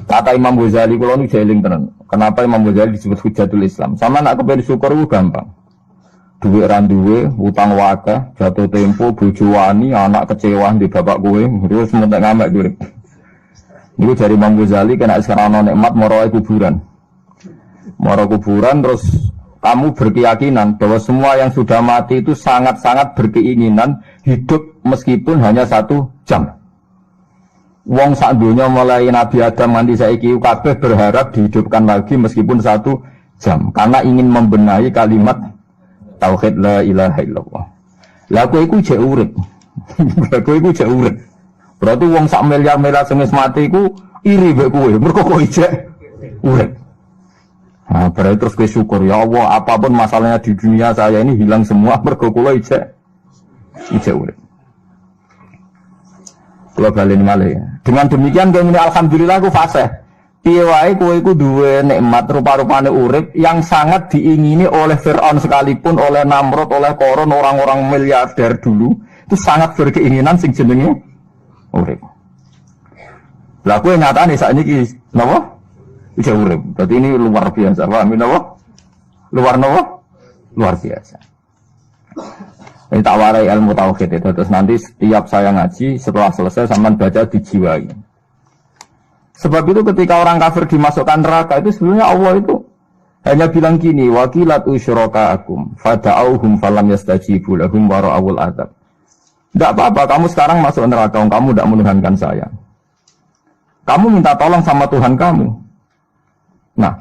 Kata Imam Ghazali, kalau ini jeling tenan. Kenapa Imam Ghazali disebut Hujatul Islam? Sama nak kepen syukur itu gampang. Duit randuwe, utang wakah, jatuh tempo, bojo wani, anak kecewa di bapak gue, terus sementek ngamek gue. Itu dari Imam Ghazali kena sekarang nikmat moro kuburan. Moro kuburan terus kamu berkeyakinan bahwa semua yang sudah mati itu sangat-sangat berkeinginan hidup meskipun hanya 1 jam. Wong sak donya mulai Nabi Adam nganti saiki kabeh berharap dihidupkan lagi meskipun 1 jam karena ingin membenahi kalimat tauhid la ilaha illallah. Lah kowe iku jek urip. Lah kowe iku jek urip. Berarti wong sak miliar-miliar sing wis mati iku iri mbek kowe. Mergo kowe jek urip. Nah, berarti terus kowe syukur ya Allah, apapun masalahnya di dunia saya ini hilang semua mergo kula jek urip. Kula balen malih. Dengan demikian kowe muni alhamdulillah aku fasih. Piye wae kowe iku duwe nikmat rupa-rupane urip yang sangat diingini oleh Firaun sekalipun, oleh Namrud, oleh Qarun, orang-orang miliarder dulu, itu sangat berkeinginan sing jenenge urip. Lah kowe nyatane sakniki napa? Bisa urip. Berarti ini luar biasa. Paham napa? Luar biasa. Ini tak warai ilmu tauhid itu. Terus nanti setiap saya ngaji setelah selesai sampean baca dijiwai. Sebab itu ketika orang kafir dimasukkan neraka itu sebenarnya Allah itu hanya bilang gini, wakilat usyrakaakum fada'auhum falam yastajibu lahum wa ra'awul adzab. Tidak apa-apa, kamu sekarang masuk neraka, kamu tidak menuhankan saya. Kamu minta tolong sama Tuhan kamu. Nah,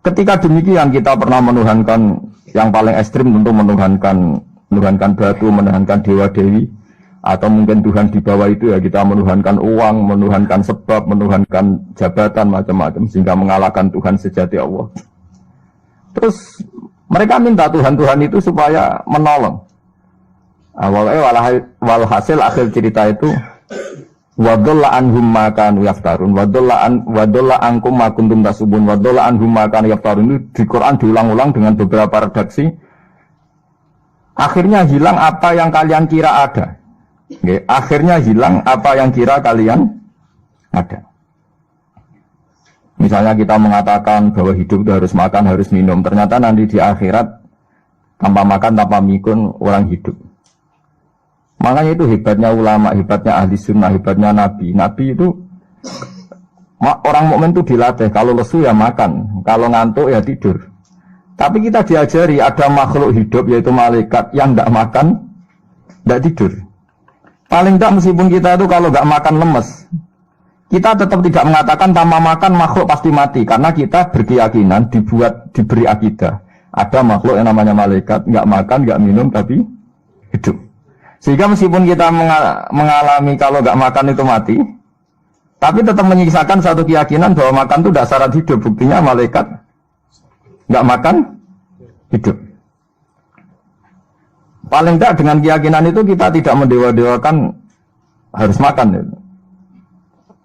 ketika demikian kita pernah menuhankan yang paling ekstrim tentu menuhankan batu, menuhankan dewa-dewi, atau mungkin Tuhan di bawah itu ya kita menuhankan uang, menuhankan sebab, menuhankan jabatan macam-macam sehingga mengalahkan Tuhan sejati Allah. Terus mereka minta Tuhan-Tuhan itu supaya menolong. Awalnya walhasil akhir cerita itu wadolla anhum ma kanu yaftarun wadolla ankum ma kuntum tasubun wadolla anhum ma kanu yaftarun. Itu di Quran diulang-ulang dengan beberapa redaksi. Akhirnya hilang apa yang kalian kira ada. Oke, akhirnya hilang apa yang kira kalian ada. Misalnya kita mengatakan bahwa hidup itu harus makan, harus minum. Ternyata nanti di akhirat tanpa makan, tanpa mikun orang hidup. Makanya itu hebatnya ulama, hebatnya ahli sunnah, hebatnya nabi. Nabi itu orang mukmin itu dilatih. Kalau lesu ya makan, kalau ngantuk ya tidur. Tapi kita diajari ada makhluk hidup yaitu malaikat yang tidak makan, tidak tidur. Paling tidak meskipun kita itu kalau nggak makan lemes, kita tetap tidak mengatakan tanpa makan makhluk pasti mati. Karena kita berkeyakinan diberi akidah. Ada makhluk yang namanya malaikat, nggak makan, nggak minum tapi hidup. Sehingga meskipun kita mengalami kalau nggak makan itu mati, tapi tetap menyisakan satu keyakinan bahwa makan itu tidak syarat hidup. Buktinya malaikat nggak makan, hidup. Paling tidak dengan keyakinan itu kita tidak mendewa-dewakan harus makan.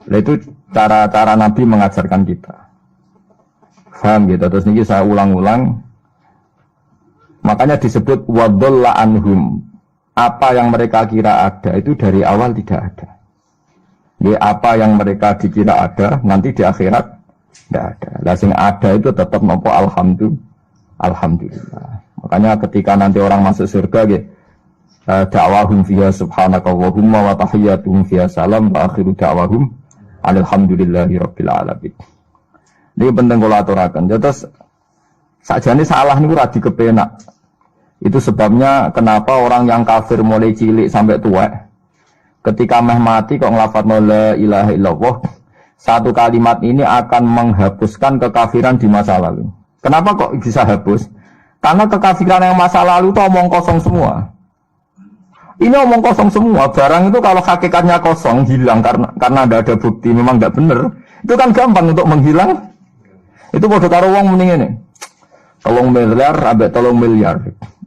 Nah, itu cara-cara Nabi mengajarkan kita. Paham gitu. Terus ini saya ulang-ulang. Makanya disebut wadolla anhum. Apa yang mereka kira ada itu dari awal tidak ada. Ya, apa yang mereka dikira ada nanti di akhirat tidak ada. Lah sing ada itu tetap mampu alhamdulillah. Makanya ketika nanti orang masuk surga gitu, da'wahum fiha subhanakallahumma wa tahiyyatuhum fiha salam wa akhiru da'wahum alhamdulillahi rabbil alamin. Ini penting kalau aturakan. Terus sakjane salah niku ra dikepenak. Itu sebabnya kenapa orang yang kafir mulai cilik sampai tua ketika meh mati kok ngelafadzna la ilaha illallah, satu kalimat ini akan menghapuskan kekafiran di masa lalu. Kenapa kok bisa hapus? Karena kekafiran yang masa lalu itu omong kosong semua. Ini omong kosong semua. Barang itu kalau hakikatnya kosong, hilang karena ada bukti memang tidak benar. Itu kan gampang untuk menghilang. Itu podo karo wong mending ini. 3 miliar ambek 3 miliar.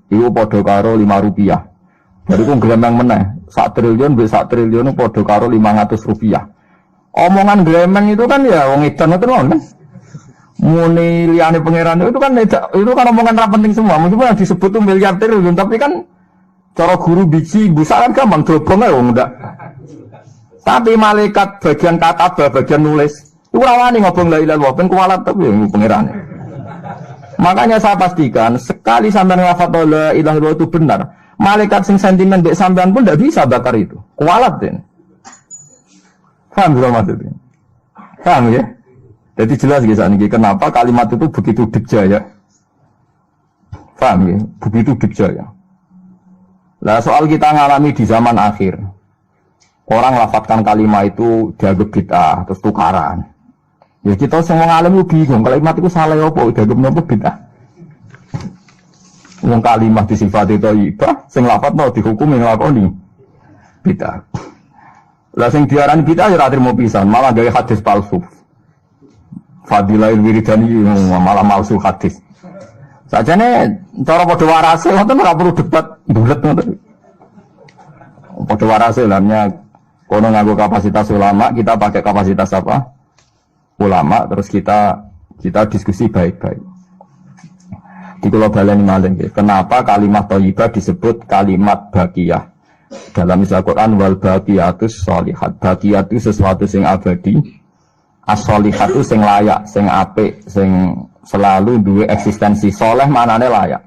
Itu podo karo 5 rupiah. Jadi itu gelembang meneh. 1 triliun be 1 triliun podo karo 500 rupiah. Omongan gelembang itu kan ya wong edan itu kan. Muni liyane pangeran itu kan omongan ra penting semua. Meskipun yang disebut tuh miliar triliun tapi kan cara guru biji busa kan gampang dobong ae wong ndak. Tapi malaikat bagian katabah, bagian nulis Ora wani ngobong la ilaha illallah ben kuwalat tapi pangeran. Makanya saya pastikan sekali sampean nglafal la ilaha illallah itu benar, malaikat sing sentimen mbek sampean pun tidak bisa bakar itu. Kuwalat den. Paham belum maksudnya? Paham ya? Jadi jelas guys ini kenapa kalimat itu begitu dikjaya. Paham ya? Begitu dikjaya. Lah soal kita ngalami di zaman akhir. Orang lafadzkan kalimat itu dianggap bid'ah terus tukaran. Ya kita semua ngalami bingung kalimat itu salah apa dianggap napa bid'ah. Wong kalimat disifati thayyibah sing lafadzno dihukumi nglakoni bid'ah. Lah sing diarani bid'ah ya ora trimo pisan, malah gawe hadis palsu. Fadilail wiridani malah palsu hadis. Sajane cara padha warase wonten ora perlu debat bulet ngoten. Padha warase lamnya kono nganggo kapasitas ulama, kita pakai kapasitas apa? Ulama, terus kita diskusi baik-baik. Di kula baleni malih nggih, kenapa kalimat thayyibah disebut kalimat baqiyah? Dalam Al Quran wal baqiyatus sholihat. Baqiyah itu sesuatu sing abadi. As-sholihat itu sing layak, sing apik, sing selalu duwe eksistensi. Soleh manane layak.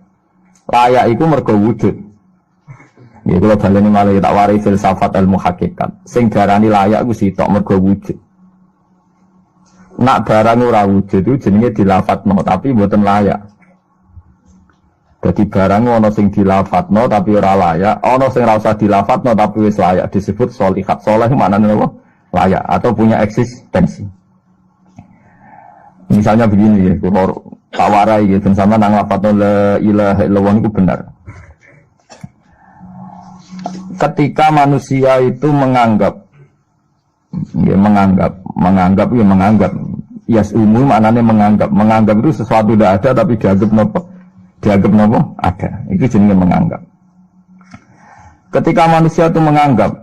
Layak iku mergo wujud. Ya kula baleni malih tak wari filsafat ilmu hakikat. Sing darani layak ku sitok mergo wujud. Nak barang ora wujud itu jenenge dilafadzno tapi mboten layak. Jadi barang ana sing dilafadzno tapi ora layak, ana sing ora usah dilafadzno tapi wis layak disebut sholihat. Saleh maknane apa? Layak atau punya eksistensi. Misalnya begini ya, kula tawarai gitu sama nang lafadzno la ilaha illallah itu benar. Ketika manusia itu menganggap yasumu maknanya menganggap itu sesuatu tidak ada tapi dianggap nopo ada, itu jenenge menganggap. Ketika manusia itu menganggap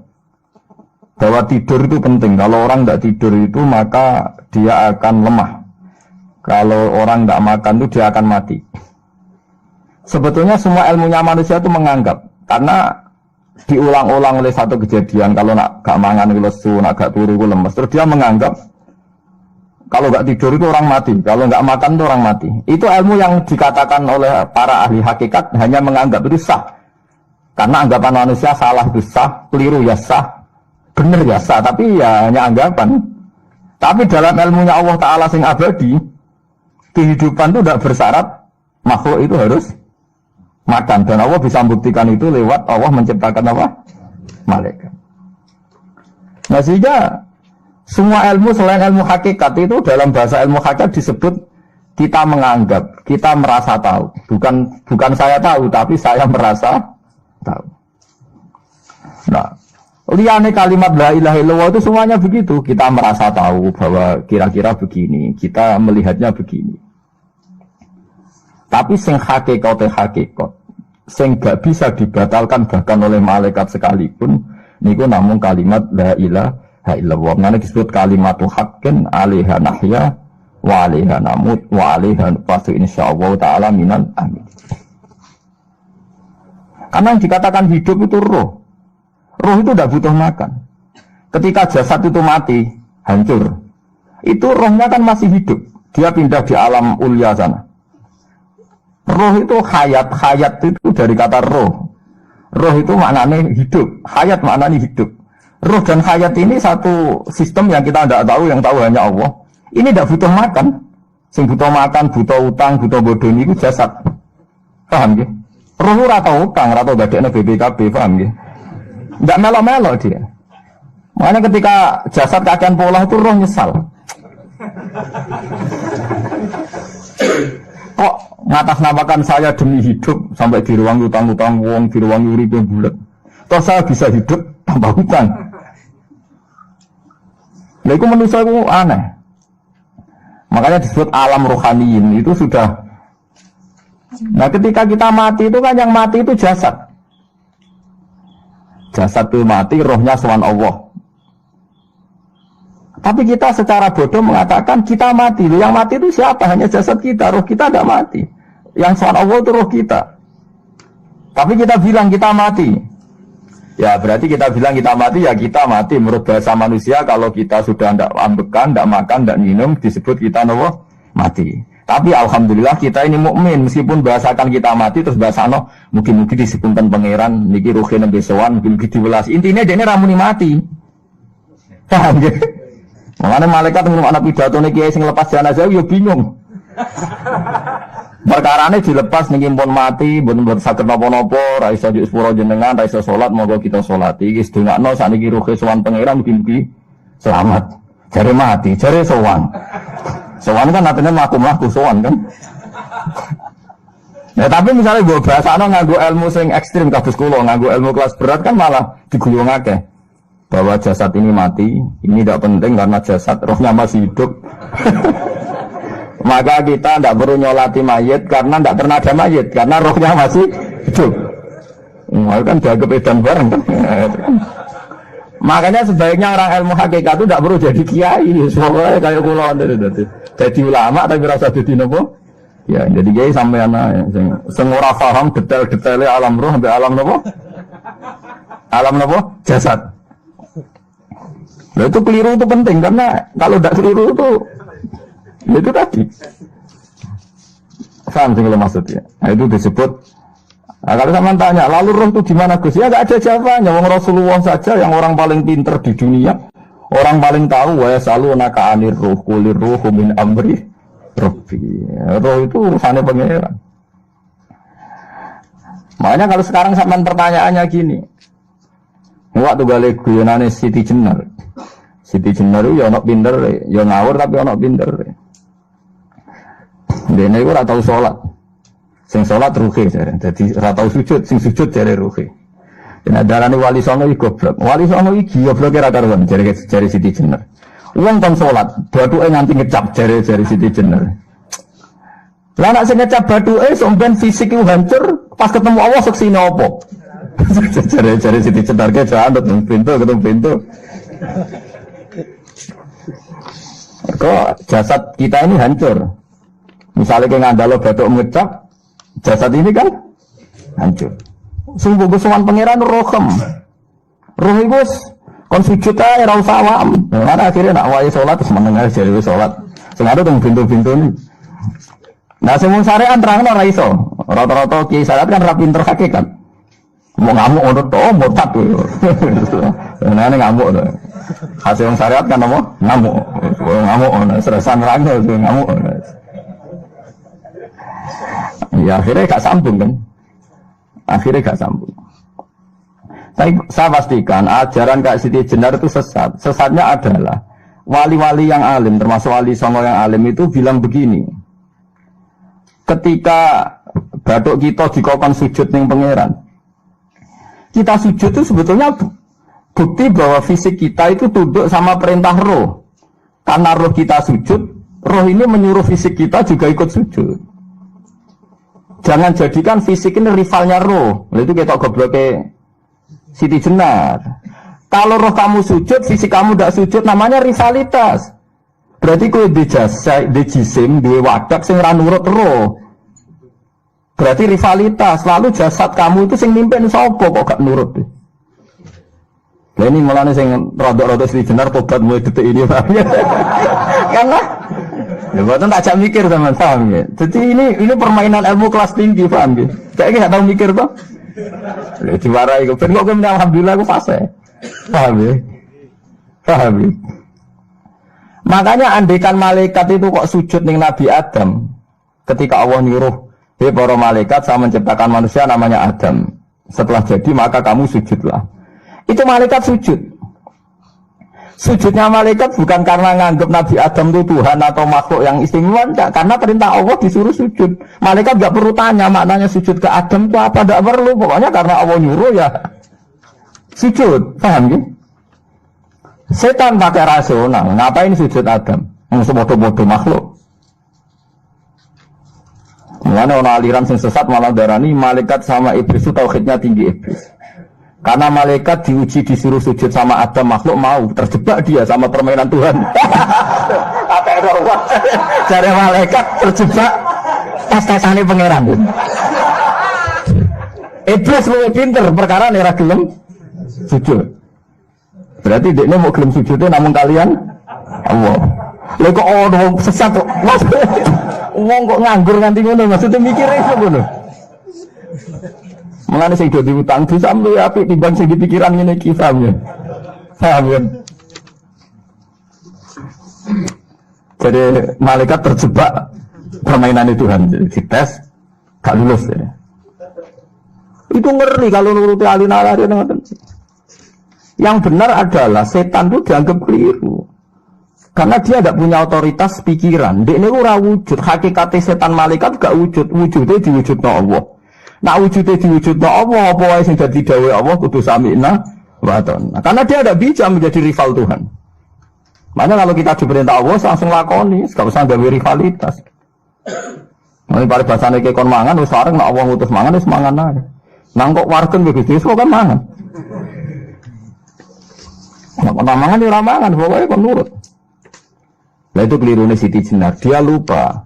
bahwa tidur itu penting, kalau orang tidak tidur itu maka dia akan lemah, kalau orang tidak makan itu dia akan mati. Sebetulnya semua ilmunya manusia itu menganggap, karena diulang-ulang oleh satu kejadian, kalau nak gak mangan itu lesu, nak gak turu itu lemes, terus dia menganggap kalau gak tidur itu orang mati, kalau gak makan itu orang mati. Itu ilmu yang dikatakan oleh para ahli hakikat hanya menganggap itu sah, karena anggapan manusia salah itu sah, keliru ya sah, benar ya sah, tapi ya hanya anggapan. Tapi dalam ilmunya Allah Ta'ala sing abadi, kehidupan itu tidak bersyarat makhluk itu harus makan, dan Allah bisa membuktikan itu lewat Allah menciptakan apa? Malaikat. Nah sehingga semua ilmu selain ilmu hakikat itu dalam bahasa ilmu hakikat disebut kita menganggap, kita merasa tahu. Bukan saya tahu, tapi saya merasa tahu. Nah, liyane kalimat la ilaha illallah itu semuanya begitu. Kita merasa tahu bahwa kira-kira begini, kita melihatnya begini. Tapi sing hakikat, sing gak bisa dibatalkan bahkan oleh malaikat sekalipun, niku namun kalimat la ilaha illallah. Nanti disebut kalimatu haqqin 'alaiha nahya wa 'alaiha namut wa 'alaiha nub'atsu insyaallah taala minal amin. Karena yang dikatakan hidup itu roh. Roh itu tidak butuh makan. Ketika jasad itu mati, hancur, itu rohnya kan masih hidup. Dia pindah di alam ulya sana. Roh itu hayat itu dari kata roh. Roh itu maknanya hidup, hayat maknanya hidup. Roh dan hayat ini satu sistem yang kita tidak tahu, yang tahu hanya Allah. Ini tidak butuh makan. Sing butuh makan, butuh utang, butuh bodoh ini itu jasad. Paham ya? Roh ora tau utang, ora tau dadekne BPKB, paham ya? Enggak melo-melo dia. Makanya ketika jasad kakean pola itu roh nyesal. Kok ngatasnamakan saya demi hidup sampai di ruang utang-utang wong, di ruang urip yang bulat. Toh saya bisa hidup tanpa hutang. Nah itu manusia itu aneh. Makanya disebut alam rohaniin itu sudah. Nah ketika kita mati itu kan yang mati itu jasad. Jasad itu mati, rohnya sowan Allah. Tapi kita secara bodoh mengatakan kita mati. Yang mati itu siapa? Hanya jasad kita, roh kita tidak mati. Yang sowan Allah itu roh kita. Tapi kita bilang kita mati. Ya berarti kita bilang kita mati, ya kita mati. Menurut bahasa manusia, kalau kita sudah tidak ambekan, tidak makan, tidak minum, disebut kita nopo mati. Tapi alhamdulillah kita ini mukmin, meskipun bahasakan kita mati, terus bahasa no mungkin disebutkan pangeran, niki ruhin nembe sowan, mungkin diwelas. Intinya dia ini ramuni mati. Paham ya? Makanya malaikat ngomong anak pidato nih kiai sing lepas jenazah, yo bingung. Perkarane dilepas ning pun mati, mboten saged napa-napa, ra iso njuk sepuro jenengan, ra iso salat, monggo kita salat iki sedongakno sakniki ruhe sowan pangeran mugi-mugi selamat. Jare mati, jare sowan. Sowan kan artinya mlaku-mlaku sowan kan. Nah, tapi misalnya gue bahasana nganggo ilmu sing ekstrim kados kula, nganggo ilmu kelas berat kan malah digulungake. Bahwa jasad ini mati, ini tidak penting karena jasad rohnya masih hidup. Maka kita tidak perlu nyolati mayit karena tidak pernah ada mayit karena rohnya masih hidup. Kan dianggap edan bareng kan. Makanya sebaiknya orang ilmu hakikat itu tidak perlu jadi kiai, soalnya kayak kula jadi ulama tapi rasa jadi nopo. Ya jadi kiai sampai anak sing ora paham detail-detailnya alam roh sampai alam nopo. Alam nopo? Jasad. Nah, itu keliru itu penting karena kalau tidak keliru itu tadi. Paham sih kalau maksudnya. Nah, itu disebut. Nah, kalau sama tanya, lalu roh itu di mana Gus? Ya nggak ada jawabannya. Wong Rasulullah saja yang orang paling pinter di dunia, orang paling tahu wa yasalunaka anir ruh kulir ruhu min amri rabbi. Roh itu urusannya pangeran. Makanya kalau sekarang sampean pertanyaannya gini. Waktu balik guyonane Siti Jenar. Siti Jenar itu ya ono pinter, ya ngawur tapi ono pinter. Dene iku ora tau salat. Sing salat ruhe jare. Dadi ora tau sujud, sing sujud jare ruhe. Yen darane wali songo iki goblok. Wali songo iki gobloke ra karuan jare Siti Jenar. Wong kon salat, bathuke nganti ngecap jare Siti Jenar. Lah nek sing ngecap bathuke sampean fisik iku hancur, pas ketemu Allah seksine apa? Jare Siti Jenar ke janut ketemu pintu. Kok jasad kita ini hancur. Misalnya kayak ngandalo batuk ngecap, jasad ini kan hancur. Sungguh kesuwan pangeran rohem. Roh itu kon sujud ae ora usah awam. Mana akhirnya nak wae salat terus menengah jare wis salat. Sing ada teng pintu-pintu ini. Nah sing syariat terangno ora iso. Rata-rata kiai syariat kan ra pinter hakikat. Mau ngamuk ngono to, motat kowe. Nah ngamuk to. Hasil syariat kan apa? Ngamuk. Ngamuk stresan rango ngamuk. Ya akhirnya gak sambung kan. Akhirnya gak sambung. Saya pastikan ajaran Kak Siti Jenar itu sesat. Sesatnya adalah wali-wali yang alim, termasuk wali songo yang alim itu bilang begini. Ketika batuk kita dikokon sujud ning pangeran, kita sujud itu sebetulnya bukti bahwa fisik kita itu tunduk sama perintah roh. Karena roh kita sujud, roh ini menyuruh fisik kita juga ikut sujud. Jangan jadikan fisik ini rivalnya roh. Itu kita gobloknya Siti Jenar. Kalau roh kamu sujud, fisik kamu tidak sujud, namanya rivalitas. Berarti kowe di jasa, di jisim, di wadak sing ra nurut roh. Berarti rivalitas. Lalu jasad kamu itu sing mimpin sapa kok gak nurut. Lah ini mulane sing rada-rada Siti Jenar tobat mulai detik ini Pak. Karena ya buatan tak ajak mikir teman, paham ya. Jadi ini permainan ilmu kelas tinggi, paham ya. Kayaknya gak tahu mikir toh. Diwarai kok. Ben kok alhamdulillah aku fase. Paham ya. Paham ya. Makanya andekan malaikat itu kok sujud ning Nabi Adam ketika Allah nyuruh, "Hei para malaikat, saya menciptakan manusia namanya Adam. Setelah jadi maka kamu sujudlah." Itu malaikat sujud. Sujudnya malaikat bukan karena nganggap Nabi Adam itu Tuhan atau makhluk yang istimewa, enggak. Karena perintah Allah disuruh sujud. Malaikat enggak perlu tanya maknanya sujud ke Adam itu apa, enggak perlu. Pokoknya karena Allah nyuruh ya sujud. Paham ya? Setan pakai rasional. Ngapain sujud Adam? Bodoh-bodoh makhluk. Mulane ana aliran sing sesat malah darani malaikat sama iblis itu tauhidnya tinggi iblis. Karena malaikat diuji disuruh sujud sama Adam, makhluk mau, terjebak dia sama permainan Tuhan. Apa yang cari malaikat terjebak tes-tesane pangeran. Iblis lebih pinter perkara nih gelem sujud. Berarti dekne mau gelem sujudnya namun kalian Allah. Lha kok ono sesat kok. Wong kok nganggur nganti ngono maksudnya mikire ngono. Mulane sing do diutang dosa luwih apik timbang sing dipikiran ngene iki paham ya. Paham ya. Jadi malaikat terjebak permainan Tuhan, dites gak lulus ya. Itu ngeri kalau nuruti alin-alin ngoten. Yang benar adalah setan itu dianggap keliru. Karena dia tidak punya otoritas pikiran. Dia ini ora wujud. Hakikatnya setan malaikat gak wujud. Wujudnya diwujudnya Allah. Nah wujudnya diwujudnya Allah. Apa yang jadi dawai Allah kudu sami'na wa ata'na. Karena dia tidak bisa menjadi rival Tuhan. Makanya kalau kita diperintah Allah langsung lakoni. Gak usah gawe rivalitas. Ini pada bahasanya kekon mangan. Sekarang nak Allah ngutus mangan, wis mangan aja. Nang kok wargen begitu, semua kan mangan. Nak mangan ya mangan, pokoknya kon nurut. Nah itu kelirunya Siti Jenar. Dia lupa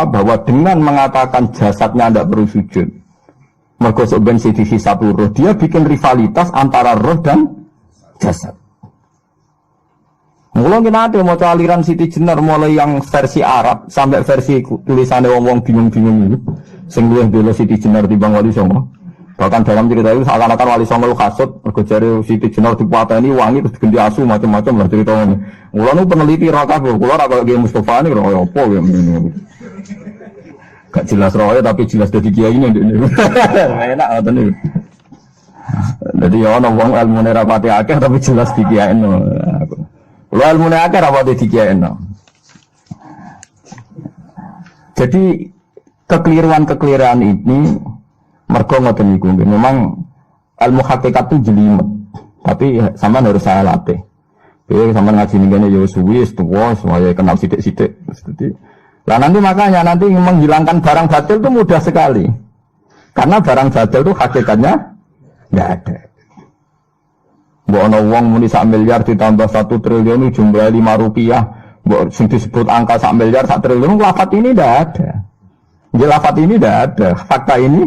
bahwa dengan mengatakan jasadnya tidak perlu sujud, mergo sok ben Siti hisab roh, dia bikin rivalitas antara roh dan jasad. Mulai nanti mau aliran Siti Jenar mulai yang versi Arab sampai versi tulisannya wong bingung-bingung itu, sing luwih bela Siti Jenar timbang Wali Songo. Bahkan dalam cerita itu seakan-akan Wali Songo lu kasut, mergo jare Siti Jenar dipateni wangi terus ganti asu macam-macam lah ceritanya. Mulai nu peneliti ra kabeh, kula ra kaya Mustofa ini kaya apa ya ngene. Gak jelas roe tapi jelas dadi kiai ini ndekne. Enak ngoten niku. Dadi ya ana wong ilmune ra pati akeh tapi jelas dikiyaino. Kula ilmune akeh ra pati dikiyaino. Jadi kekeliruan-kekeliruan ini mergo ngoten niku memang ilmu hakikat itu jelimet. Tapi sampean harus saya latih. Sampean ngaji ngene ya suwi tuwa supaya kenal sithik-sithik. Lah nanti makanya nanti menghilangkan barang batil itu mudah sekali. Karena barang batil itu hakikatnya enggak ada. Mbok ana wong muni 1 miliar ditambah 1 triliun jumlah 5 rupiah, mbok sing disebut angka 1 miliar 1 triliun lafaz ini enggak ada. Jadi lafaz ini enggak ada, fakta ini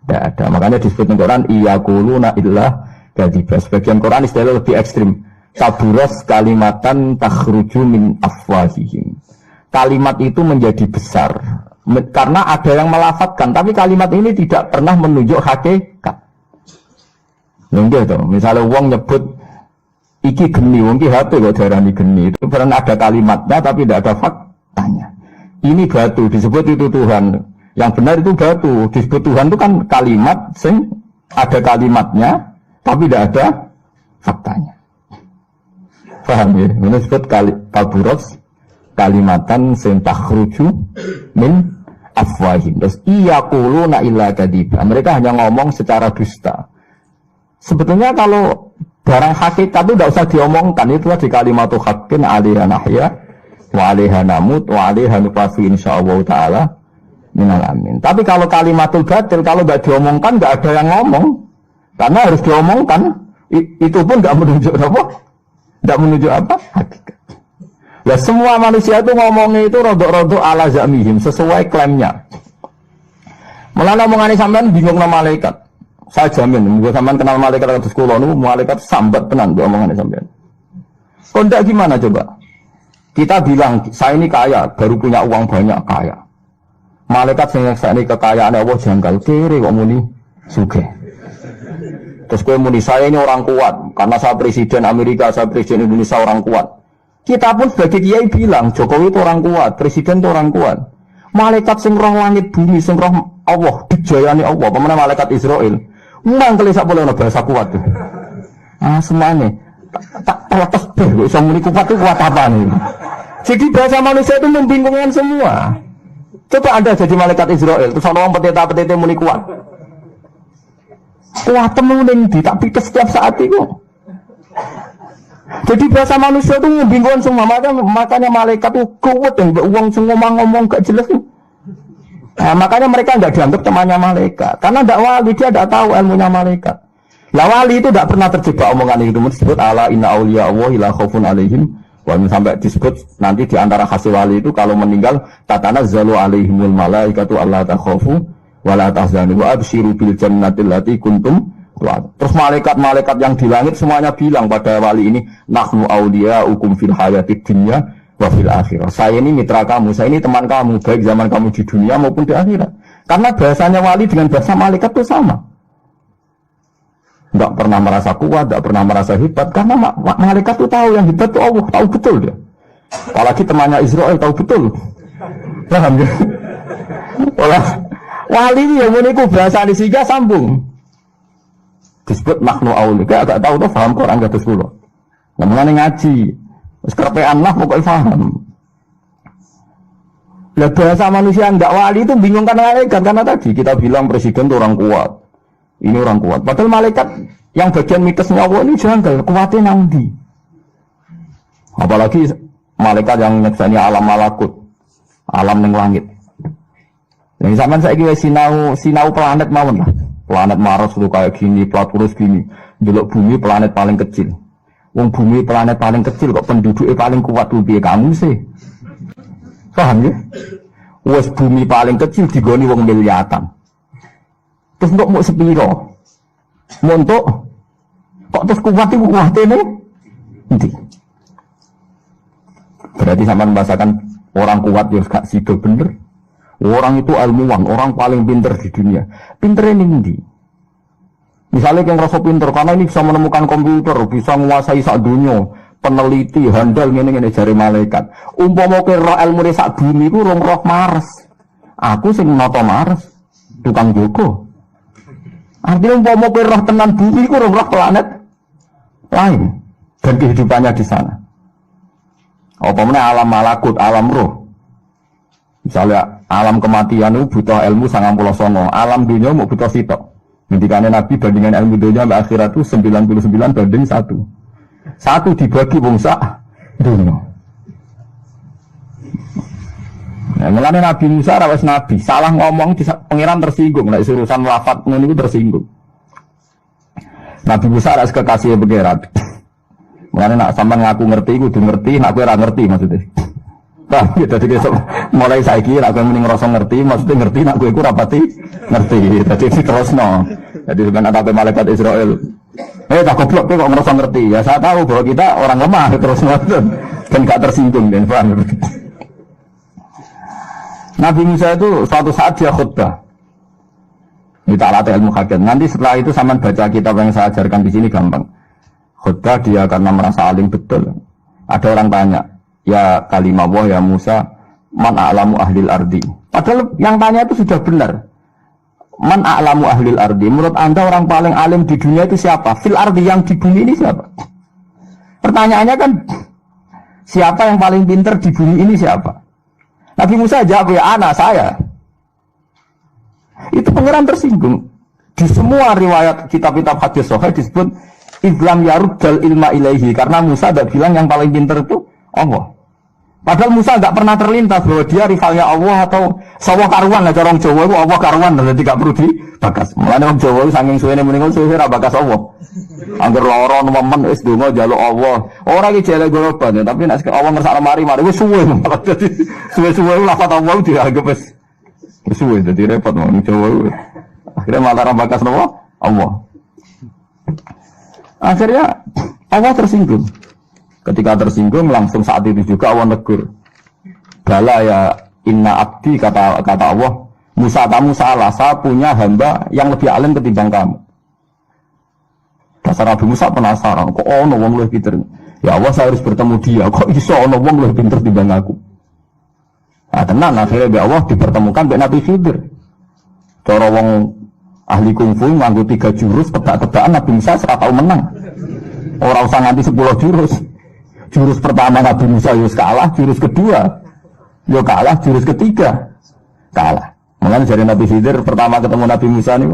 enggak ada. Makanya disebut di Quran iyaquluna illah kadzib. Sebagian Quran istilah lebih ekstrim. Kaburas kalimatan takhruju min afwahihim. Kalimat itu menjadi besar karena ada yang melafatkan, tapi kalimat ini tidak pernah menunjuk hakikat. Nggih to, misalnya wong nyebut iki geni, wong iki HP kok diarani geni, itu pernah ada kalimatnya tapi tidak ada faktanya. Ini batu disebut itu Tuhan. Yang benar itu batu, disebut Tuhan itu kan kalimat sing ada kalimatnya tapi tidak ada faktanya. Paham ya? Ini disebut kaburos kalimatan sing takhruju min afwahim. Terus iyaquluna illa kadzib. Mereka hanya ngomong secara dusta. Sebetulnya kalau barang hakikat itu tidak usah diomongkan, itu di kalimatu haqqin 'alaiha nahya wa 'alaiha namut wa 'alaiha nuqasu insyaallah taala minal amin. Tapi kalau kalimatul batil kalau enggak diomongkan enggak ada yang ngomong. Karena harus diomongkan. Itu pun enggak menunjuk apa? Tidak menunjuk apa? Hakikat. Ya semua manusia itu ngomongnya itu rodok-rodok ala zamihim sesuai klaimnya. Mulane omongane sampean bingung nama malaikat. Saya jamin, mungkin sampean kenal malaikat atau sekolah nu malaikat sambat tenan do omongane sampean. Kok ndak gimana coba? Kita bilang saya ini kaya, baru punya uang banyak kaya. Malaikat sing nyekseni kekayaane Allah janggal kere kok muni sugih. Terus gue muni saya ini orang kuat karena saya presiden Amerika, saya presiden Indonesia orang kuat. Kita pun sebagai kiai bilang Jokowi itu orang kuat, presiden itu orang kuat. Malaikat sing roh langit bumi, sing roh Allah, dijayani Allah, pemana malaikat Israel. Mangkel sak boleh bahasa kuat tuh. Ah semuanya tak terlepas deh, bisa muni kuat itu kuat apa nih? Jadi bahasa manusia itu membingungkan semua. Coba Anda jadi malaikat Israel, terus orang petita-petita muni kuat. Kuat temuning di tak pikir setiap saat itu. Jadi bahasa manusia itu membingungkan semua. Makanya malaikat itu kuat yang uang semua ngomong gak jelas. Nah, makanya mereka tidak dianggap temannya malaikat. Karena tidak wali, dia tidak tahu ilmunya malaikat. Lah wali itu tidak pernah terjebak omongan itu. Disebut ala inna awliya Allah la khaufun alaihim. Sampai disebut nanti di antara hasil wali itu kalau meninggal tatanazzalu alaihimul malaikatu alla takhafu wala tahzanu wa absyiru bil jannati allati kuntum Terus malaikat-malaikat yang di langit semuanya bilang pada wali ini, nahnu awliya'ukum fil hayatid dunya wa fil akhirah. Saya ini mitra kamu, saya ini teman kamu, baik zaman kamu di dunia maupun di akhirat. Karena bahasanya wali dengan bahasa malaikat itu sama. Enggak pernah merasa kuat, enggak pernah merasa hebat, karena malaikat itu tahu yang hebat itu Allah, tahu betul dia. Apalagi temannya Israel tahu betul. Paham ya? Wali ini yang meniku bahasa disiga sambung. Disebut nahnu awliya, agak tahu tuh paham Quran kados kula. Namanya ngaji, wis kerepean lah pokoknya paham. Lah bahasa manusia enggak wali itu bingung karena malaikat, karena tadi kita bilang presiden itu orang kuat. Ini orang kuat. Padahal malaikat yang bagian mitosnya Allah ini janggal, kuatnya nang ndi. Apalagi malaikat yang nyekseni alam malakut, alam ning langit. Yang zaman saya kira sinau planet mawon lah. Planet Mars itu kayak gini, Platurus gini. Delok bumi planet paling kecil. Wong bumi planet paling kecil kok penduduknya paling kuat lebih kamu sih. Paham ya? Wes bumi paling kecil digoni wong miliatan. Terus untuk mau sepiro? Mau untuk kok terus kuat itu kuatnya nanti. Berarti sama membahasakan orang kuat yang gak sido bener. Orang itu ilmuwan, orang paling pinter di dunia. Pinternya ini. Misalnya yang ngerasa pinter, karena ini bisa menemukan komputer, bisa menguasai sak dunia, peneliti, handal, ngene jari malaikat. Umpama ke roh ilmu di sak bumi itu roh Mars. Aku sing noto Mars, tukang Joko. Artinya umpama ke roh tenan bumi itu roh planet lain dan kehidupannya di sana. Umpamanya alam malakut, alam roh. Misalnya alam kematian itu butuh ilmu 99, alam dunia mau butuh sitok. Ngendikane Nabi bandingan ilmu dunia sampai akhirat itu 99 banding 1. 1 dibagi bangsa dunia. Nah, mulane Nabi Musa rawes Nabi, salah ngomong di pangeran tersinggung, nek urusan lafaz ngono niku tersinggung. Nabi Musa ras kekasih pangeran. Mulane nak sampean ngaku ngerti kudu ngerti, nek kowe ora ngerti maksudnya. Nah, gitu, jadi mulai saya kira aku mending ngerasa ngerti, maksudnya ngerti, nak gue rapati ngerti, jadi terus no. Jadi sebenarnya ada malaikat Israel, tak goblok, kok ngerasa ngerti? Ya saya tahu bahwa kita orang lemah, terus no, dan gak tersinggung, dan paham. Nabi Musa itu suatu saat dia khutbah, kita latih ilmu hakikat. Nanti setelah itu sama baca kitab yang saya ajarkan di sini gampang. Khutbah dia karena merasa alim betul. Ada orang tanya. Ya kalimah Allah ya Musa, man a'lamu ahlil ardi. Padahal yang tanya itu sudah benar. Man a'lamu ahlil ardi. Menurut Anda orang paling alim di dunia itu siapa? Fil ardi, yang di bumi ini siapa? Pertanyaannya kan, siapa yang paling pintar di bumi ini siapa? Nabi Musa jawab, ya anak saya. Itu pangeran tersinggung. Di semua riwayat kitab-kitab hadis sahih disebut Iblam yaruddal ilma ilaihi. Karena Musa tidak bilang yang paling pintar itu Allah. Padahal Musa nggak pernah terlintas bahwa dia rivalnya Allah atau sawah karuan lah, orang Jawa itu Allah karuan, jadi nggak perlu dibakas. Mulanya orang Jawa itu saking suwene meninggal suwe bakas Allah. Angger loro nemen wis donga njaluk Allah. Ora iki jele goroban ya, tapi nek Allah ngersakno mari wis suwe. Dadi suwe-suwe lafaz Allah dianggap wis suwe, dadi repot wong Jawa. Akhirnya malah bakas Allah. Akhirnya Allah tersinggung. Ketika tersinggung langsung saat itu juga Allah negur. Bala ya inna abdi kata Allah, Musa kamu salah, saya punya hamba yang lebih alim ketimbang kamu. Dasar Nabi Musa penasaran, kok ono wong lebih pinter? Ya Allah saya harus bertemu dia, kok iso ono wong lebih pinter ketimbang aku? Nah tenan akhirnya Allah dipertemukan dengan Nabi Khidir. Cara wong ahli kungfu nganggo 3 jurus, tebak-tebakan Nabi Musa ora tau menang. Ora usah nganti 10 jurus. Jurus pertama Nabi Musa yus kalah, jurus kedua yo kalah, jurus ketiga kalah. Makanya dari Nabi Khidir pertama ketemu Nabi Musa nih,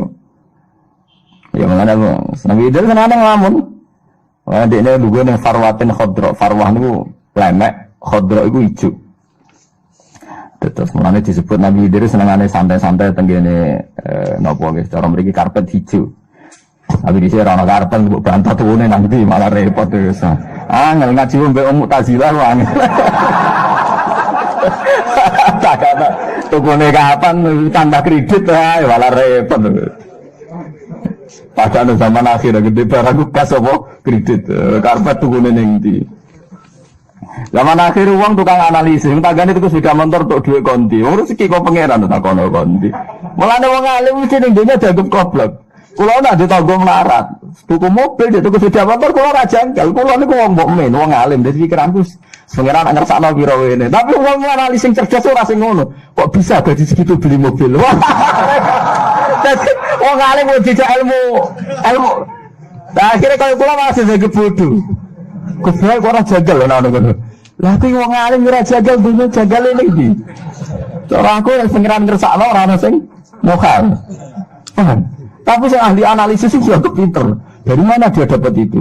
ya makanya Nabi Khidir kan ada ngelamun. Wah dia ini dulu nih farwatin khodro, farwah nih lemek, khodro itu hijau. Terus makanya disebut Nabi Khidir senengannya santai-santai tenggine nopo guys, cara memiliki karpet hijau. Tapi di sini orang karpet untuk bantah turunnya nanti malah repot terus. Angel ngaji mbek Om Mu'tazilah lu angel. Tak kata tukune kapan tambah kredit malah repot. Padahal zaman akhir gede barang kas apa kredit. Karpet tukune ning ndi. Zaman akhir uang tukang analisis, tagane itu sudah motor untuk duit konti. Wong rezeki kok pangeran tak kono konti. Mulane wong alim mesti ning dunya dianggap goblok. Kula nak ditanggung melarat. Tuku mobil, tuku sepeda motor kula ora janggal. Kula niku wong mukmin, wong alim. Dadi pikiranku pangeran ngersakno pira wene. Tapi wong analisis sing cerdas ora sing ngono. Kok bisa gaji segitu beli mobil? Dadi wong alim kok dijak ilmu. Nah, akhirnya kalau kula masih jadi bodoh. Kuwi kok ora jagal lho ngono. Lah kuwi wong alim ora jagal dunya jagal ini iki. Cara aku yang pangeran ngersakno ora ono sing mokal. Paham? Tapi saya ahli analisis itu juga pinter. Dari mana dia dapat itu?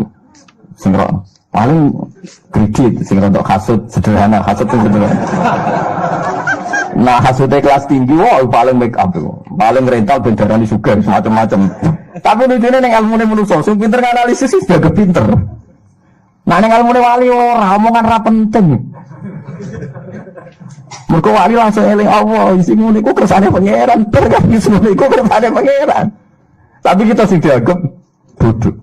Sengro paling kredit, sengro untuk hasud sederhana, hasud itu sederhana. Nah hasudnya kelas tinggi, wah paling make up, paling rental bendarani sugar, semacam-macam. Tapi lucunya neng ilmu manusia, sing pinter analisis itu juga pinter. Nah neng ilmu wali orang, omongan ra penting. Mereka wali langsung eling Allah, isi nguniku kersane pangeran, berkah isi nguniku kersane pangeran. Tapi kita sih dianggap bodoh.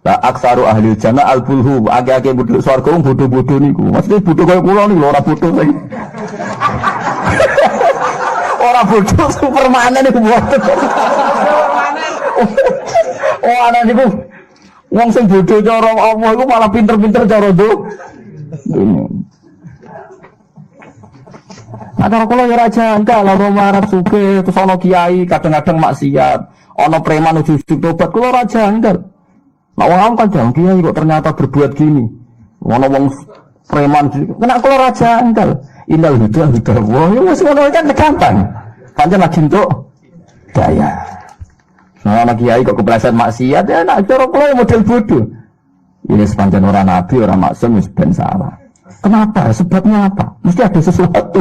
Lah aksaru ahli jannah al-bulhu, agak-agak bodoh swarga bodoh-bodoh niku. Maksudnya bodoh kaya kula niku ora bodoh sing. Ora bodoh supermane niku bodoh. Oh ana niku wong sing bodoh cara Allah iku malah pinter-pinter cara do. Nah kalau kula ya ora jangka lah marah suke terus ana kiai kadang-kadang maksiat. Ono preman ujug-ujug tobat kula ora janggal. Nek wong kan jangki kok ternyata berbuat gini. Ono wong preman kena kula ora janggal. Innal huda wah ya wis ngono kan gampang. Pancen lagi entuk daya. Nah anak kiai kok kepleset maksiat ya nek cara kula model bodoh. Ini sepanjang orang nabi, orang maksum wis ben salah. Kenapa? Sebabnya apa? Mesti ada sesuatu.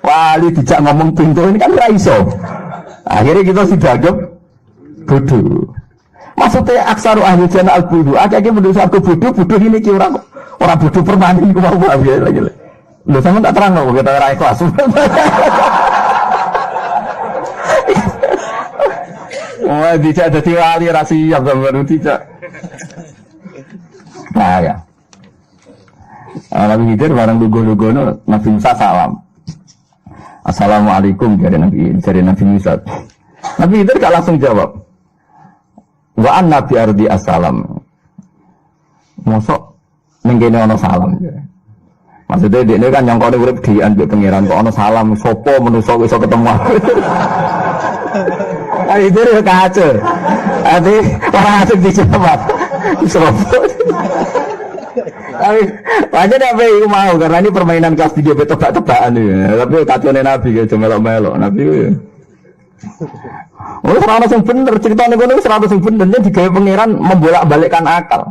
Wali dijak ngomong pintu ini kan ra iso. Akhirnya kita sudah anggap bodoh. Maksudnya aksaru ahli jannah al-bodoh. Akhirnya menurut aku bodoh ini ki orang bodoh permanen ku mau ya lagi. Lho sampean tak terang kok kita ora ikhlas. Wah, dijak dadi wali ra siap sampean dijak. Nah ya. Nabi Khidir bareng lugu-lugono Nabi Musa salam. Assalamualaikum dari Nabi Musa. Nabi Khidir gak langsung jawab. Wa an nabi ardi assalam. Mosok ning kene ana salam. Maksudnya dekne kan nyangkone urip dhewean mbek pangeran kok ana salam sapa manusa iso ketemu aku. Ayo dhewe kacau. Ade ora asik dijawab. Sopo. Tapi aja apa yang mau karena ini permainan kelas video tebak-tebakan ya. Tapi kacaunya Nabi ya cuma melok Nabi ya. Oh serana yang bener ceritanya gue serana yang benernya digawe pangeran membolak-balikkan akal.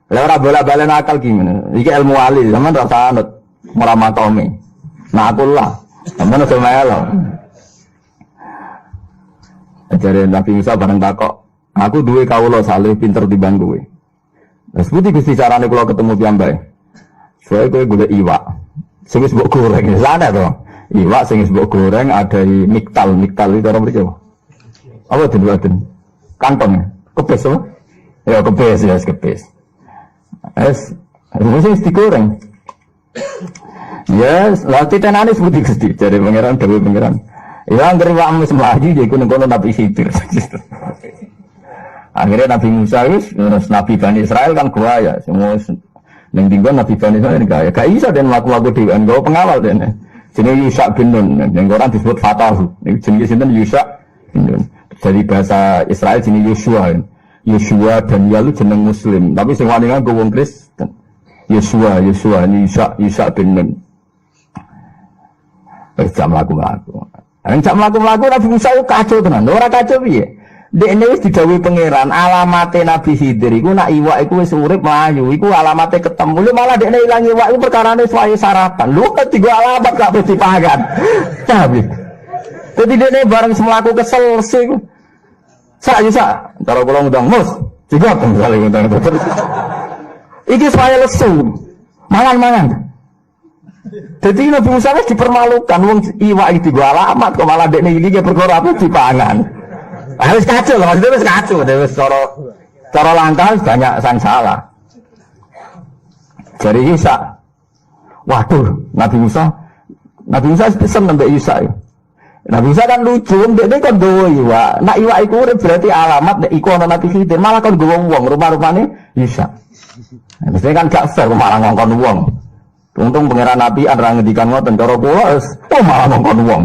Lewat bolak-balik akal gimana? Iki ilmu wali zaman rasa anut muramatome. Nah aku lah, zaman udah melok. Ajarin Nabi Musa bareng takok. Aku duwe kawula saleh pinter timbang kowe. Seperti gusti carane kula ketemu piyambake. Soale kowe golek iwak. Sing wis mbok goreng, sana to. Iwak sing wis mbok goreng ada di miktal itu orang mriki. Apa den? Kantong. Kepes apa? Ya kepes ya, kepes. Wis digoreng. Yes, lha titenane seperti gusti jare pangeran dawuh pangeran. Ya anggere iwak wis mlayu ya iku ning kono Nabi Khidir. Akhirnya Nabi Musa terus Nabi Bani Israel kan gua ya semua yang tinggal Nabi Bani Israel gak ya gak bisa dan laku-laku dewan gua pengawal dan jenis Yusha bin Nun yang orang disebut Fatahu jenis itu Yusha bin Nun dari bahasa Israel jenis Yosua dan Yalu jeneng Muslim tapi semuanya gua wong Kristen Yosua ini Yusha bin Nun jam laku-laku Nabi Musa itu kacau tenan orang kacau ya. Dekne wis didhawuhi pangeran, alamate Nabi Khidir iku nak iwak iku wis urip mlayu, iku alamate ketemu. Lho malah dekne ilang iwak iku perkarane wae sarapan. Lho kok tiga alamat gak mesti dipangan. Tapi dadi dekne bareng semlaku kesel sing sak cara kula ngundang mus, juga misalnya ngundang terus. Iki wae lesu. Mangan. Dadi Nabi Musa wis dipermalukan wong iwak iki tiga alamat kok malah dekne iki perkara apa dipangan. Harus kacau lah, maksudnya wis kacau, wis cara langkah banyak sang salah. Jadi Isa, waduh, Nabi Musa pesen sampai Isa ya. Nabi Musa kan lucu, dia kan gawa iwak. Nak iwak iku berarti alamat nek iku ana Nabi Khidir, malah kan gawa wong, rupa-rupane Isa. Mesti kan gak fair malah ngongkon wong. Untung pangeran Nabi ora ngendikan ngoten cara kula malah ngongkon wong.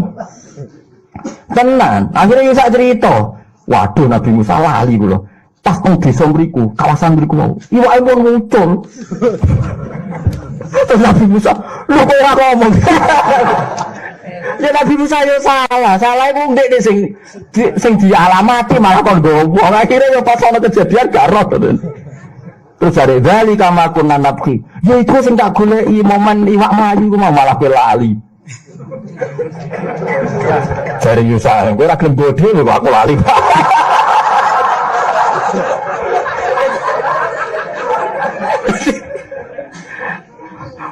Tenan, akhirnya Isa cerita, waduh Nabi Musa lali kula. Pas teng desa mriku, kawasan mriku mau. Iwake pun muncul. Terus Nabi Musa, lho kok ora ngomong. Ya Nabi Musa yo salah iku ndek sing dialamati malah kon gowo. Akhire yo pas ana kejadian gak roh. Terus dari bali kama kunna nabki. Ya iku sing tak goleki momen iwak mlayu ku malah lali. Jare Yusa, kowe ora gelem bodhe kok aku lali.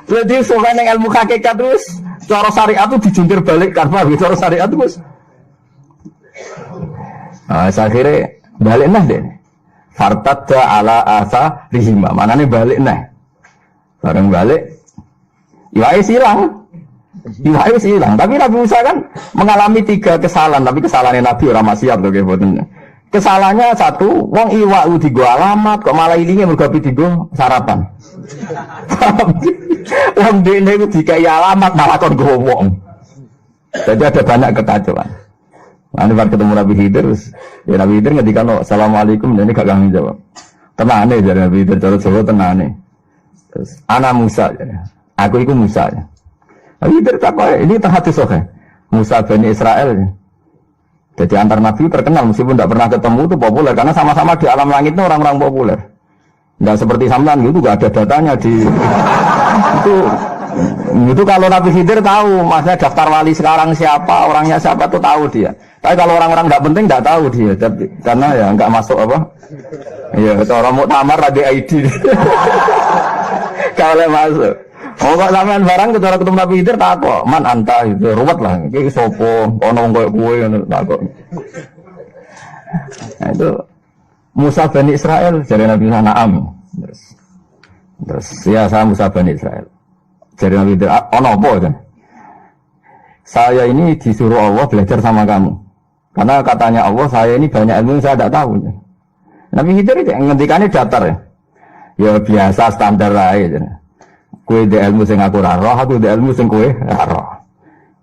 Berarti soalnya yang ilmu hakikat terus cara syariat itu dijungkir balik kan Pak, cara syariat itu bos. Nah, saya kira balik nah deh. Fartadda ala asa rihima, mana nih balik nah. Bareng balik, iwai silang. Tapi Nabi Musa kan mengalami 3 kesalahan, tapi kesalahannya Nabi orang maksiat tuh kayak kesalahannya satu, wong iwak di gua alamat kok malah ilinge mergo digo sarapan. Wong dene iku dikai alamat malah kon go wong. Jadi ada banyak kekacauan. Nanti pas ketemu Nabi Khidir, ya Nabi Khidir ngendikan assalamualaikum, dan ini gak kami jawab. Tenane dari Nabi Khidir cara Jawa tenane. Terus ana Musa, aku iku Musa. Nabi Khidir takok ini hadis sahih. Musa Bani Israel. Jadi antar Nabi terkenal meskipun tidak pernah ketemu itu populer karena sama-sama di alam langit itu orang-orang populer. Nggak seperti sampean gitu, nggak ada datanya di itu kalau Nabi Khidir tahu, maksudnya daftar wali sekarang siapa, orangnya siapa tuh tahu dia. Tapi kalau orang-orang nggak penting nggak tahu dia, tapi, karena ya nggak masuk apa. Iya, orang mau tamar ada ID. Kalau masuk. Oh kok sampean barang ketemu Nabi Khidir tak kok, man anta itu ruwet lah, iki sopo, ono wong koyo kowe ngono tak kok. Nah, itu Musa Bani Israel dari Nabi Naam. Terus ya saya Musa Bani Israel. Dari Nabi Khidir, ono apa kan? Saya ini disuruh Allah belajar sama kamu. Karena katanya Allah, saya ini banyak ilmu yang saya tidak tahu. Nabi Khidir itu ngendikannya datar ya. Ya biasa standar aja. Kue di ilmu sing aku roh, aku di ilmu sing kue roh.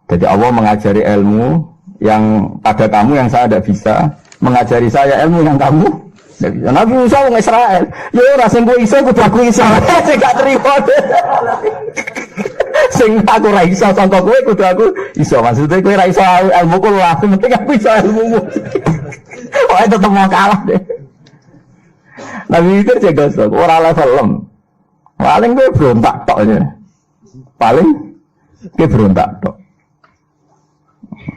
Jadi Allah mengajari ilmu yang pada kamu yang saya tidak bisa, mengajari saya ilmu yang kamu tidak bisa. Nabi Musa orang Israel, ya ora sing kue iso kudu aku iso. Sing gak terima. Sing aku ra iso sangka kowe kudu aku iso. Maksudnya kowe ra iso ilmuku lho, penting aku iso ilmumu. Oh itu tetep mau kalah deh. Nabi itu jaga sok, ora level lem. Paling gue berontak tok aja. Paling gue berontak tok.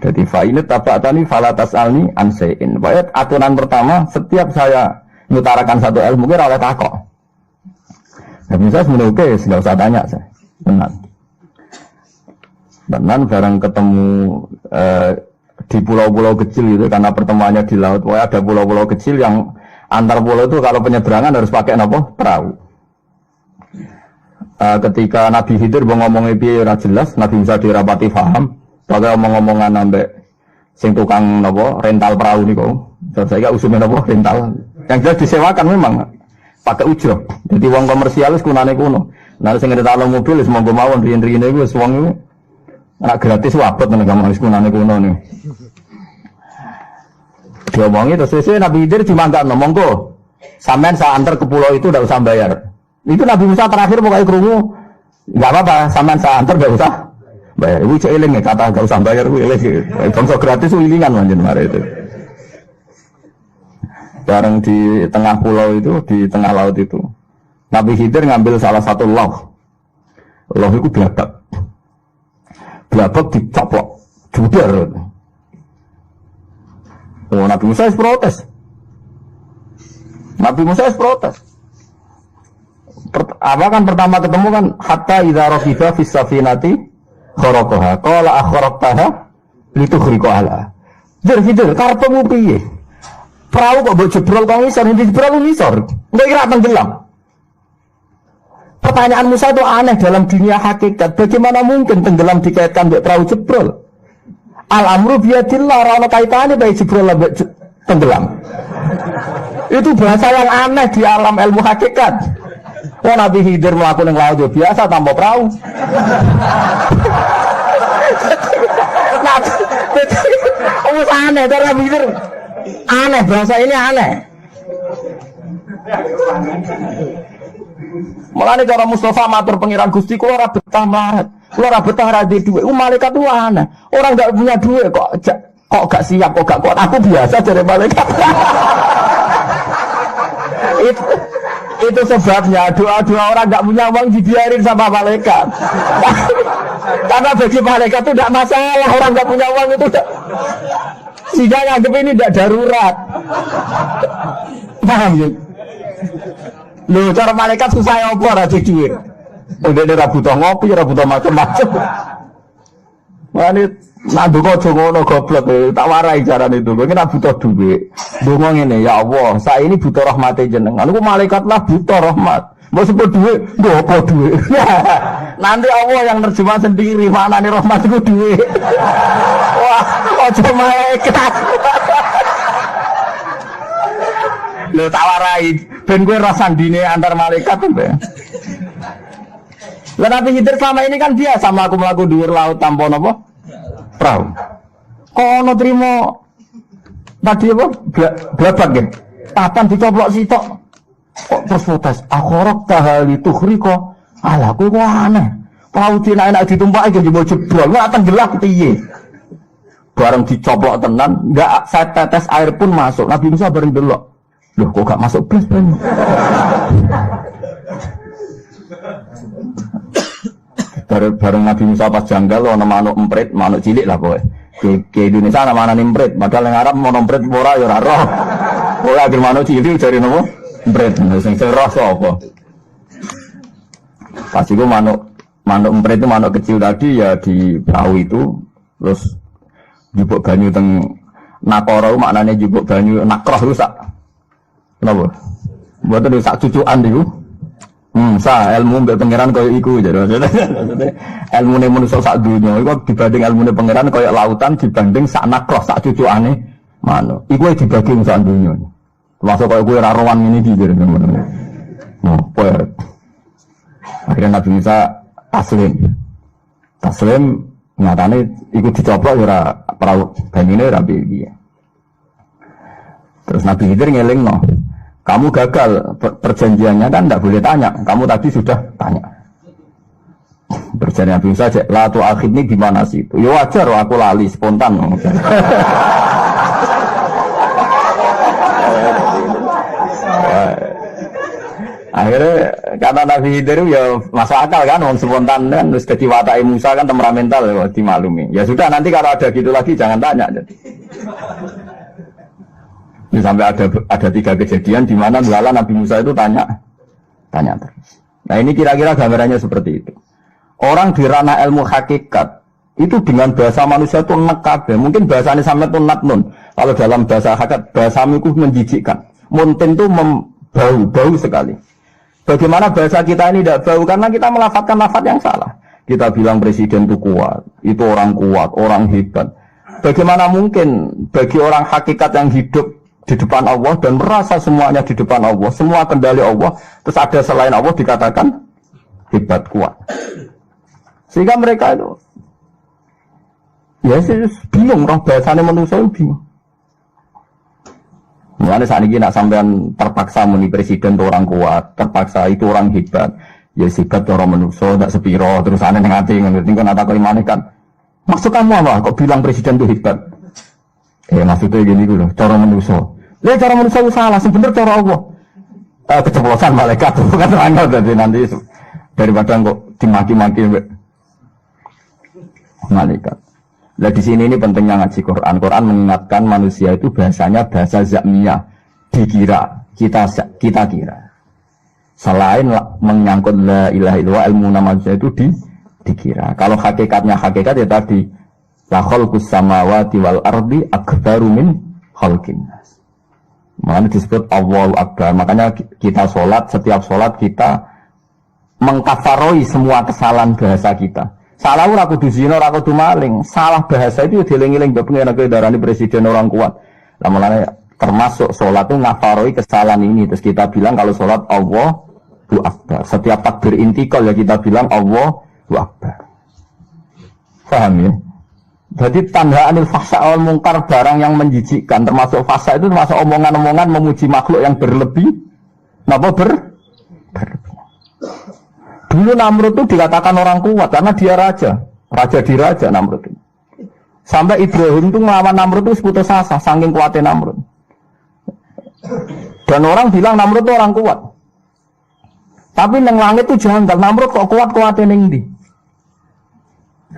Jadi fa'inat taba'tani falatas alni ansein. Pokoknya aturan pertama, setiap saya mengutarakan satu ilmu, gue rawat takok. Nah, bisa sebenarnya oke, nggak usah tanya saya. Benar barang ketemu di pulau-pulau kecil itu, karena pertemuannya di laut. Pokoknya ada pulau-pulau kecil yang antar pulau itu kalau penyeberangan harus pakai apa? Perahu. Ketika Nabi Khidir ngomongnya piye ora jelas, Nabi Musa dirapati paham, pakai omong-omongan ambek sing tukang napa rental perahu niku. Terus saya usume napa rental. Yang jelas disewakan memang pakai ujro. Jadi wong komersial wis kunane kuno. Nah sing rental mobil wis monggo mawon riyen-riyen iku wis wong iku ora gratis wabot nang gampang wis kunane kuno niku. Diomongi terus sesuk Nabi Khidir dimanggakno monggo. Sampean saya antar ke pulau itu ndak usah bayar. Itu Nabi Musa terakhir pokoknya kerungu nggak apa-apa, sampean saya antar nggak usah bayar. Ibu cek eling ya kata nggak usah bayar, ibu eling. Bangsa gratis wilingan manjen mari itu. Bareng di tengah pulau itu, di tengah laut itu, Nabi Khidir ngambil salah satu lauh itu belabak dicaplok, judar. Oh Nabi Musa protes. Apa kan pertama ketemu kan hatta idza rafiqa fis safinati kharaqaha qala akhraqtaha litukhriqa ala. Jadi karepmu piye? Perahu kok mbok jebrol kok ngisor, jebrol ngisor. Enggak kira tenggelam. Pertanyaan Musa itu aneh dalam dunia hakikat. Bagaimana mungkin tenggelam dikaitkan dengan perahu jebrol? Al-amru biyadillah, ora kaitannya baik jebrol lan tenggelam. Itu bahasa yang aneh di alam ilmu hakikat. Oh Nabi Khidir melakukan yang laut biasa tanpa perahu. Aneh, Nabi Khidir aneh, bahasa ini aneh. Mulane cara Mustafa matur pengiran Gusti kula ora betah mlarat. Kula ora betah ra duwe dhuwit. Malaikat itu aneh. Orang enggak punya duit kok gak siap, kok gak kuat. Aku biasa dari malaikat. Itu sebabnya doa-doa orang enggak punya uang dibiarin sama malaikat. Karena bagi malaikat itu tidak masalah, orang enggak punya uang itu sehingga nganggep ini tidak darurat. Paham ya? Loh, cara malaikat susah ya apa ora duit. Udah dia butuh ngopi, butuh macam-macam. Wani nandu kok ngono goblok tak warai carane itu. Kowe nek butuh duit. Donga ngene, ya Allah, saya ini butuh rahmat jenengan. Aku malaikat lah butuh rahmat. Mau sebut duit, nggo apa duit. Nanti Allah yang terjemah sendiri mana nih rahmat itu duit. Wah, ojo malaikat. Lho tak warai ben kowe rasandine antar malaikat to. Lah Nabi Khidir selama ini kan dia sama aku mlaku dhuwur laut tanpa napa? Perahu. Kono trimo tadi apa? Blabak ya. Papan dicoplok sitok. Kok terus protes. Akhorok tahali tuhriko. Alah kowe kok aneh. Perahu enak ditumpaki iki mbok jebrol, ora tenggelam piye. Bareng dicoplok tenan, enggak setetes air pun masuk. Nabi Musa bareng delok. Loh kok gak masuk blas banyu. Bareng Nabi Musa pas janggal ana manuk emprit, manuk cilik lah kowe. Ke Indonesia ana manane emprit, padahal yang Arab mau emprit ora ya ora roh. Ora ge manuk cilik jare nopo? Emprit, sing roh sapa? Pas iku manuk emprit itu manuk kecil tadi ya di perahu itu terus jupuk banyu teng nakara maknane jupuk banyu nakroh rusak. Kenapa? Buat itu sak cucuan itu. Ilmu mbek pangeran koyo iku jadi. Ilmune manusa sak dunya iku dibanding ilmune pangeran koyo lautan dibanding sak nakroh sak cucuane manuk. Iku dibagi sak dunya. Termasuk koyo kowe ra rowan ngene iki jadi ngono. Akhirnya Nabi Musa taslim nyatane iku dicoplok ya ora perahu banyune ra piye. Terus Nabi Khidir ngelingno. Kamu gagal perjanjiannya kan tidak boleh tanya. Kamu tadi sudah tanya. Perjanjian Nabi Musa la tu akhidni gimana sih itu? Ya wajar aku lali spontan. Akhirnya kata Nabi Khidir ya masuk akal kan, orang spontan kan, terus jadi watai Musa kan temperamental ya dimaklumi. Ya sudah nanti kalau ada gitu lagi jangan tanya. Jadi sampai ada 3 kejadian di mana belalah Nabi Musa itu tanya terus. Nah ini kira-kira gambarannya seperti itu. Orang di ranah ilmu hakikat itu dengan bahasa manusia itu nekabe. Mungkin bahasanya sampai itu natnun. Kalau dalam bahasa hakikat bahasamu itu menjijikkan. Muntin itu bau sekali. Bagaimana bahasa kita ini tidak bau? Karena kita melafadzkan lafadz yang salah. Kita bilang presiden itu kuat, itu orang kuat, orang hebat. Bagaimana mungkin bagi orang hakikat yang hidup di depan Allah dan merasa semuanya di depan Allah, semua kendali Allah, terus ada selain Allah dikatakan hebat, kuat. Sehingga mereka itu ya bingung, roh bahasanya manusia itu bingung. Mulanya saat ini nak sampean terpaksa muni presiden itu orang kuat, terpaksa itu orang hebat, ya hebat orang manusia, tak sepiro, terus aneh ngati, ngerti kan ada kalimannya kan. Maksud kamu apa? Kok bilang presiden itu hebat? Maksudnya gini loh, cara manusia. Lihat cara manusia itu salah, sebenarnya cara Allah. Keceplosan malaikat bukan terangkat jadi nanti daripada kok dimaki-maki malaikat. Nah di sini ini pentingnya ngaji Quran. Quran mengingatkan manusia itu bahasanya bahasa zakmiyah, dikira, kita kira. Selain menyangkut la ilaha illallah, ilmu manusia itu dikira. Kalau hakikatnya hakikat ya tadi la khalqus samawati wal ardi akbaru min khalqin nas. Makanya disebut Allahu Akbar. Makanya kita sholat, setiap sholat kita mengkafaroi semua kesalahan bahasa kita. Salah ora kudu zina, ora kudu maling. Salah bahasa itu dieling-eling mbok pengen darani presiden orang kuat. Lah mulane termasuk sholat itu ngafaroi kesalahan ini. Terus kita bilang kalau sholat Allahu Akbar. Setiap takbir intikal ya kita bilang Allahu Akbar. Paham ya? Jadi tanha anil fahsya wal mungkar, barang yang menjijikkan, termasuk fahsya itu termasuk omongan-omongan memuji makhluk yang berlebih. Napa berlebih? Dulu Namrud itu dikatakan orang kuat karena dia raja diraja Namrud itu. Sampai Ibrahim itu melawan Namrud itu putus asa, saking kuatnya Namrud. Dan orang bilang Namrud itu orang kuat. Tapi neng langit itu janggal, Namrud kok kuat-kuatnya neng di.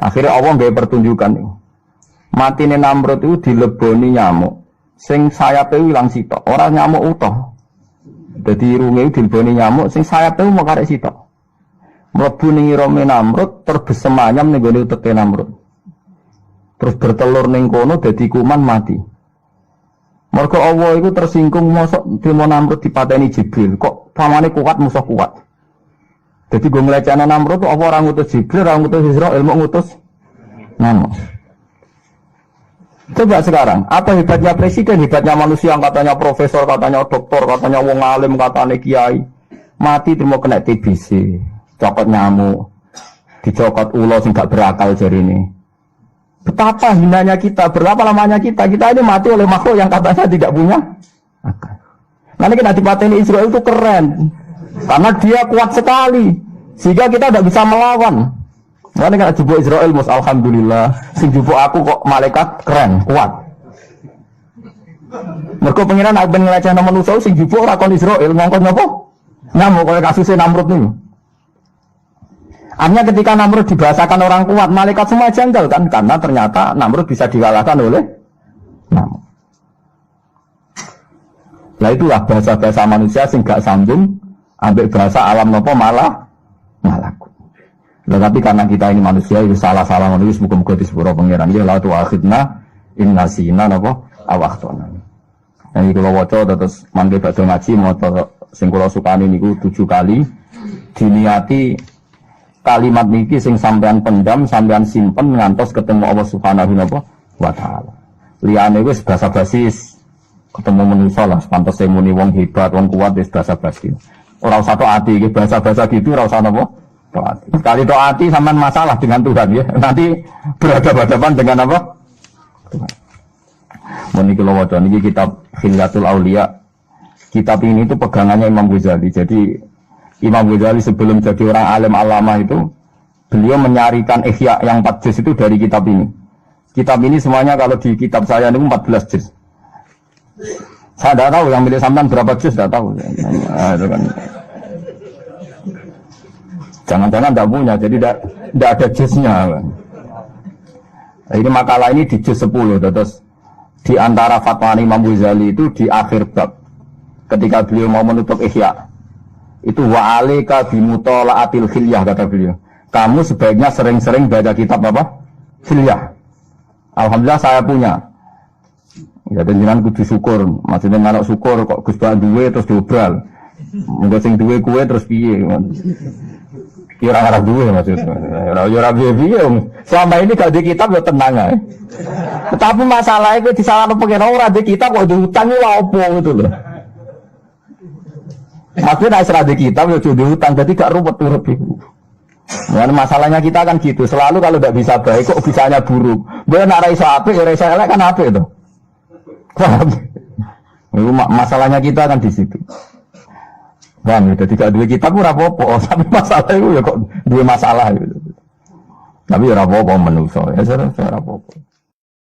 Akhirnya Allah nggak pertunjukan nih. Matine Namrud itu dileboni nyamuk. Sing sayape ilang sitok, ora nyamuk utuh. Dadi irunge dileboni nyamuk, sing sayape mau karek sitok. Mlebu ning irome Namrud terbesem ayam ning gone uteke Namrud. Terus bertelur ning kono dadi kuman mati. Mergo Allah itu tersinggung mosok demo Namrud dipateni Jibril. Kok pamane kuat musuh kuat. Jadi gue melecehkan Namrud itu apa orang ngutus Jibril, orang ngutus Israel, mau ngutus Namrud. Coba sekarang, apa hebatnya presiden, hebatnya manusia yang katanya profesor, katanya doktor, katanya wong alim, katanya kiai, mati terus mau kena TBC, cokot nyamuk, dicokot ulo sing gak berakal jari ini. Betapa hinanya kita, berapa lamanya kita ini mati oleh makhluk yang katanya tidak punya akal. Nanti kita dipateni Israel itu keren, karena dia kuat sekali, sehingga kita tidak bisa melawan. Mana kena jubuk Israel, mus alhamdulillah. Sing jubuk aku kok malaikat keren, kuat. Mereka pengiran aku ngeleceh nama manusia, sing jubuk rakon Israel ngangkut apa? Nyamuk kalau kasusnya Namrud nih. Artinya ketika Namrud dibahasakan orang kuat, malaikat semua janggal kan? Karena ternyata Namrud bisa dikalahkan oleh Namrud. Nah itulah bahasa-bahasa manusia sing gak sambung, ambek bahasa alam nopo malah ngalaku. Nah, tapi karena kita ini manusia itu salah-salah manusia, muka-muka di sepura pengiran dia la tu akhidna inna sina napa awaktona. Nah iki kula waca terus mangke badhe ngaji maca sing kula sukani niku 7 kali diniati kalimat niki sing sampean pendam, sampean simpen ngantos ketemu Allah Subhanahu wa taala. Liyane wis basa-basi ketemu manusia lah, pantes muni wong hebat, wong kuat wis basa-basi. Ora usah taati iki basa-basa gitu ora usah napa? Taati. Sekali taati sampean masalah dengan Tuhan ya. Nanti berhadapan-hadapan dengan apa? Tuhan. Meniki kula waca niki kitab Hilyatul Auliya. Kitab ini itu pegangannya Imam Ghazali. Jadi Imam Ghazali sebelum jadi orang alim alama itu beliau menyarikan ihya yang 4 juz itu dari kitab ini. Kitab ini semuanya kalau di kitab saya itu 14 juz. Saya tidak tahu yang milik sampean berapa juz, tidak tahu. Nah, itu kan. Jangan-jangan tidak punya, jadi tidak ada juznya. Kan. Nah, ini makalah ini di juz 10, terus di antara fatwa Imam Ghazali itu di akhir bab, ketika beliau mau menutup ihya, itu wa'alika bimutola'atil khilyah kata beliau. Kamu sebaiknya sering-sering baca kitab apa? Khilyah. Alhamdulillah saya punya. Ya jenengan kudu syukur, maksudnya anak syukur kok Gus Bak duwe terus dobral. Mengko sing duwe kuwe terus piye? Ya ora arah duwe maksudnya. Ora piye-piye. Selama ini gak di kitab ya tenang ae. Tetapi masalah itu disalahno pengen ora di kitab kok diutang lha opo gitu loh. Maksudnya nek di kitab ya kudu diutang jadi gak ruwet urip iku. Nah, masalahnya kita kan gitu, selalu kalau tidak bisa baik kok bisanya buruk. Boleh nak iso apik ya iso elek kan apik itu. Paham? Itu masalahnya kita kan di situ. Paham? Jadi gak duwe kitab ora apa-apa, tapi masalah itu ya kok duwe masalah gitu. Tapi ora apa-apa menungso, ya ora apa-apa.